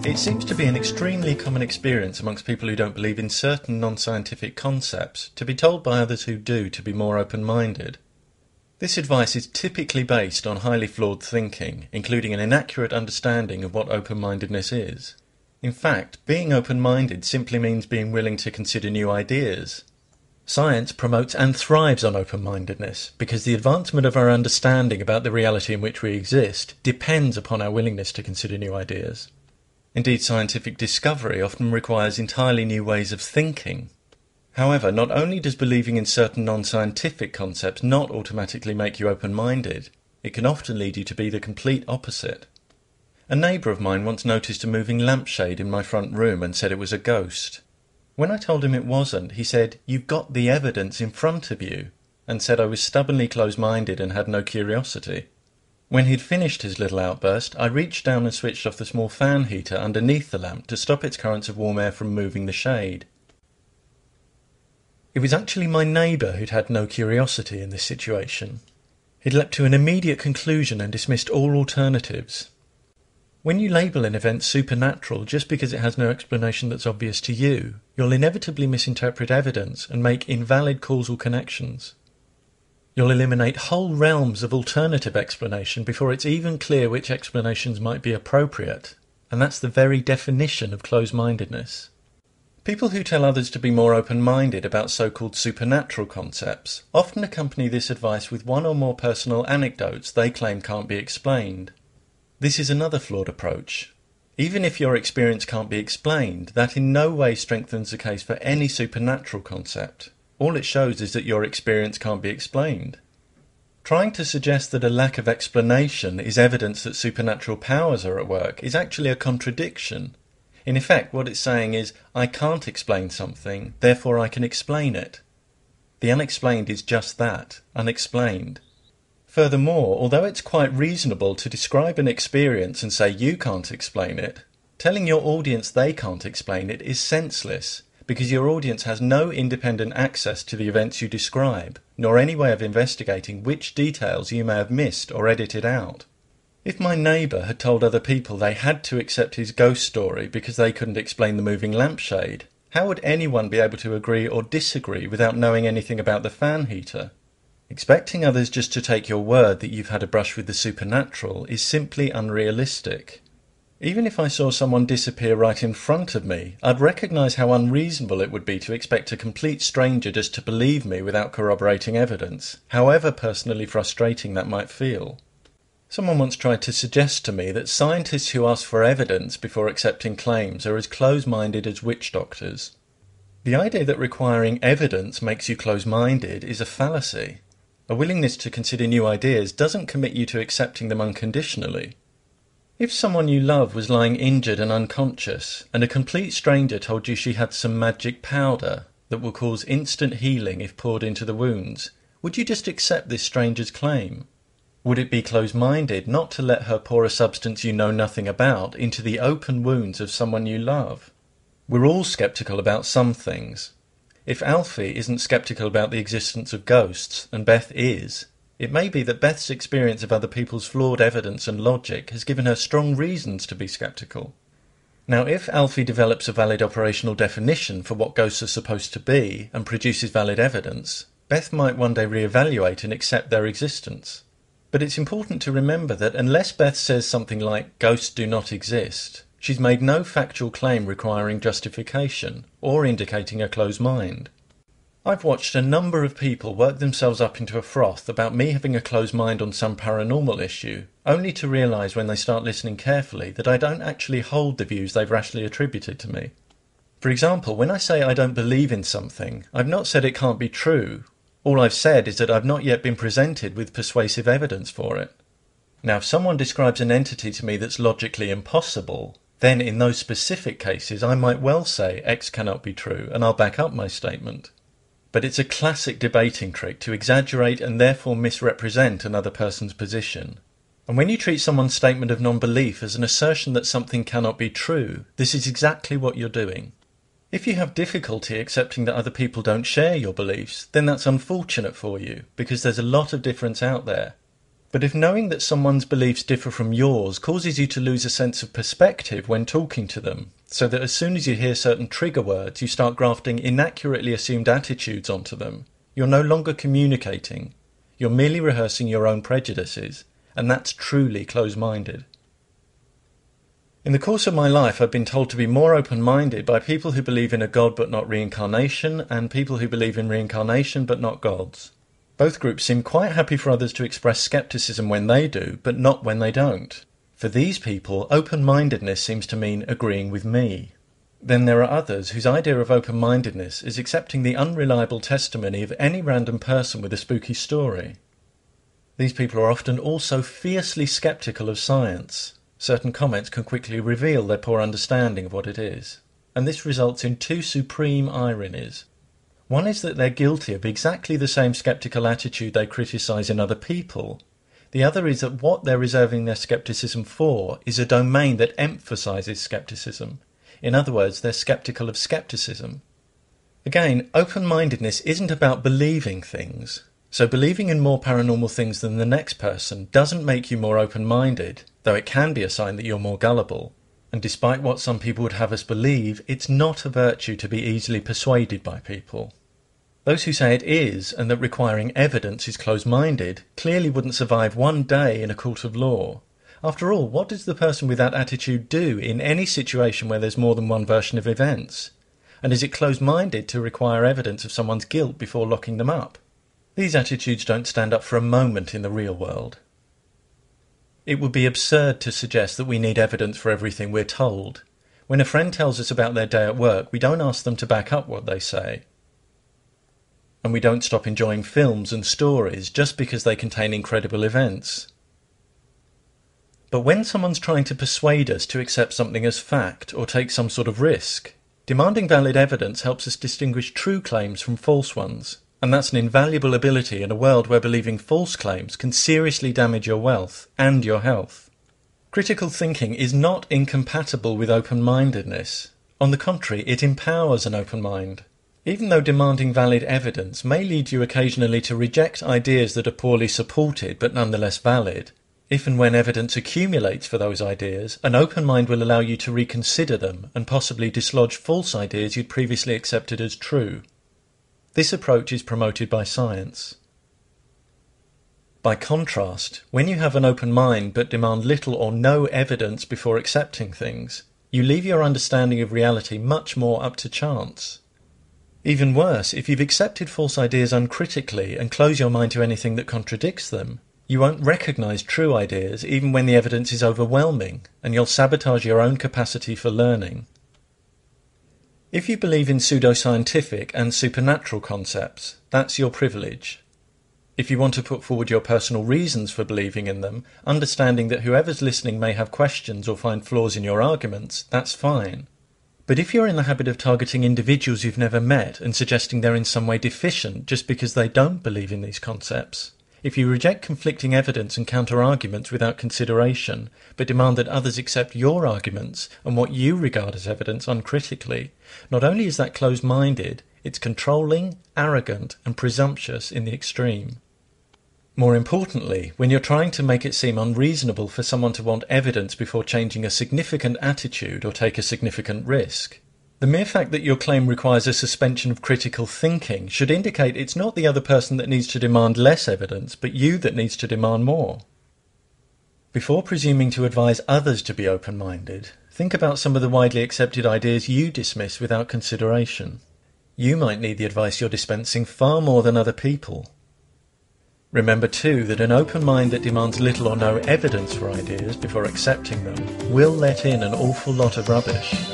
It seems to be an extremely common experience amongst people who don't believe in certain non-scientific concepts to be told by others who do to be more open-minded. This advice is typically based on highly flawed thinking, including an inaccurate understanding of what open-mindedness is. In fact, being open-minded simply means being willing to consider new ideas. Science promotes and thrives on open-mindedness because the advancement of our understanding about the reality in which we exist depends upon our willingness to consider new ideas. Indeed, scientific discovery often requires entirely new ways of thinking. However, not only does believing in certain non-scientific concepts not automatically make you open-minded, it can often lead you to be the complete opposite. A neighbour of mine once noticed a moving lampshade in my front room and said it was a ghost. When I told him it wasn't, he said, "You've got the evidence in front of you," and said I was stubbornly close-minded and had no curiosity. When he'd finished his little outburst, I reached down and switched off the small fan heater underneath the lamp to stop its currents of warm air from moving the shade. It was actually my neighbour who'd had no curiosity in this situation. He'd leapt to an immediate conclusion and dismissed all alternatives. When you label an event supernatural just because it has no explanation that's obvious to you, you'll inevitably misinterpret evidence and make invalid causal connections. You'll eliminate whole realms of alternative explanation before it's even clear which explanations might be appropriate, and that's the very definition of close-mindedness. People who tell others to be more open-minded about so-called supernatural concepts often accompany this advice with one or more personal anecdotes they claim can't be explained. This is another flawed approach. Even if your experience can't be explained, that in no way strengthens the case for any supernatural concept. All it shows is that your experience can't be explained. Trying to suggest that a lack of explanation is evidence that supernatural powers are at work is actually a contradiction. In effect, what it's saying is, I can't explain something, therefore I can explain it. The unexplained is just that, unexplained. Furthermore, although it's quite reasonable to describe an experience and say you can't explain it, telling your audience they can't explain it is senseless, because your audience has no independent access to the events you describe, nor any way of investigating which details you may have missed or edited out. If my neighbour had told other people they had to accept his ghost story because they couldn't explain the moving lampshade, how would anyone be able to agree or disagree without knowing anything about the fan heater? Expecting others just to take your word that you've had a brush with the supernatural is simply unrealistic. Even if I saw someone disappear right in front of me, I'd recognise how unreasonable it would be to expect a complete stranger just to believe me without corroborating evidence, however personally frustrating that might feel. Someone once tried to suggest to me that scientists who ask for evidence before accepting claims are as close-minded as witch doctors. The idea that requiring evidence makes you close-minded is a fallacy. A willingness to consider new ideas doesn't commit you to accepting them unconditionally. If someone you love was lying injured and unconscious, and a complete stranger told you she had some magic powder that will cause instant healing if poured into the wounds, would you just accept this stranger's claim? Would it be close-minded not to let her pour a substance you know nothing about into the open wounds of someone you love? We're all sceptical about some things. If Alfie isn't sceptical about the existence of ghosts, and Beth is, it may be that Beth's experience of other people's flawed evidence and logic has given her strong reasons to be sceptical. Now, if Alfie develops a valid operational definition for what ghosts are supposed to be and produces valid evidence, Beth might one day re-evaluate and accept their existence. But it's important to remember that unless Beth says something like, "Ghosts do not exist," she's made no factual claim requiring justification or indicating a closed mind. I've watched a number of people work themselves up into a froth about me having a closed mind on some paranormal issue, only to realise when they start listening carefully that I don't actually hold the views they've rashly attributed to me. For example, when I say I don't believe in something, I've not said it can't be true. All I've said is that I've not yet been presented with persuasive evidence for it. Now, if someone describes an entity to me that's logically impossible, then in those specific cases I might well say X cannot be true, and I'll back up my statement. But it's a classic debating trick to exaggerate and therefore misrepresent another person's position. And when you treat someone's statement of non-belief as an assertion that something cannot be true, this is exactly what you're doing. If you have difficulty accepting that other people don't share your beliefs, then that's unfortunate for you, because there's a lot of difference out there. But if knowing that someone's beliefs differ from yours causes you to lose a sense of perspective when talking to them, so that as soon as you hear certain trigger words, you start grafting inaccurately assumed attitudes onto them, you're no longer communicating. You're merely rehearsing your own prejudices, and that's truly close-minded. In the course of my life, I've been told to be more open-minded by people who believe in a God but not reincarnation, and people who believe in reincarnation but not gods. Both groups seem quite happy for others to express skepticism when they do, but not when they don't. For these people, open-mindedness seems to mean agreeing with me. Then there are others whose idea of open-mindedness is accepting the unreliable testimony of any random person with a spooky story. These people are often also fiercely skeptical of science. Certain comments can quickly reveal their poor understanding of what it is, and this results in two supreme ironies. One is that they're guilty of exactly the same skeptical attitude they criticise in other people. The other is that what they're reserving their skepticism for is a domain that emphasises skepticism. In other words, they're skeptical of skepticism. Again, open-mindedness isn't about believing things. So believing in more paranormal things than the next person doesn't make you more open-minded, though it can be a sign that you're more gullible. And despite what some people would have us believe, it's not a virtue to be easily persuaded by people. Those who say it is, and that requiring evidence is close-minded, clearly wouldn't survive one day in a court of law. After all, what does the person with that attitude do in any situation where there's more than one version of events? And is it close-minded to require evidence of someone's guilt before locking them up? These attitudes don't stand up for a moment in the real world. It would be absurd to suggest that we need evidence for everything we're told. When a friend tells us about their day at work, we don't ask them to back up what they say. And we don't stop enjoying films and stories just because they contain incredible events. But when someone's trying to persuade us to accept something as fact or take some sort of risk, demanding valid evidence helps us distinguish true claims from false ones. And that's an invaluable ability in a world where believing false claims can seriously damage your wealth and your health. Critical thinking is not incompatible with open-mindedness. On the contrary, it empowers an open mind. Even though demanding valid evidence may lead you occasionally to reject ideas that are poorly supported but nonetheless valid, if and when evidence accumulates for those ideas, an open mind will allow you to reconsider them and possibly dislodge false ideas you'd previously accepted as true. This approach is promoted by science. By contrast, when you have an open mind but demand little or no evidence before accepting things, you leave your understanding of reality much more up to chance. Even worse, if you've accepted false ideas uncritically and close your mind to anything that contradicts them, you won't recognise true ideas even when the evidence is overwhelming, and you'll sabotage your own capacity for learning. If you believe in pseudoscientific and supernatural concepts, that's your privilege. If you want to put forward your personal reasons for believing in them, understanding that whoever's listening may have questions or find flaws in your arguments, that's fine. But if you're in the habit of targeting individuals you've never met and suggesting they're in some way deficient just because they don't believe in these concepts, if you reject conflicting evidence and counter-arguments without consideration, but demand that others accept your arguments and what you regard as evidence uncritically, not only is that closed-minded, it's controlling, arrogant, and presumptuous in the extreme. More importantly, when you're trying to make it seem unreasonable for someone to want evidence before changing a significant attitude or take a significant risk, the mere fact that your claim requires a suspension of critical thinking should indicate it's not the other person that needs to demand less evidence, but you that needs to demand more. Before presuming to advise others to be open-minded, think about some of the widely accepted ideas you dismiss without consideration. You might need the advice you're dispensing far more than other people. Remember too that an open mind that demands little or no evidence for ideas before accepting them will let in an awful lot of rubbish.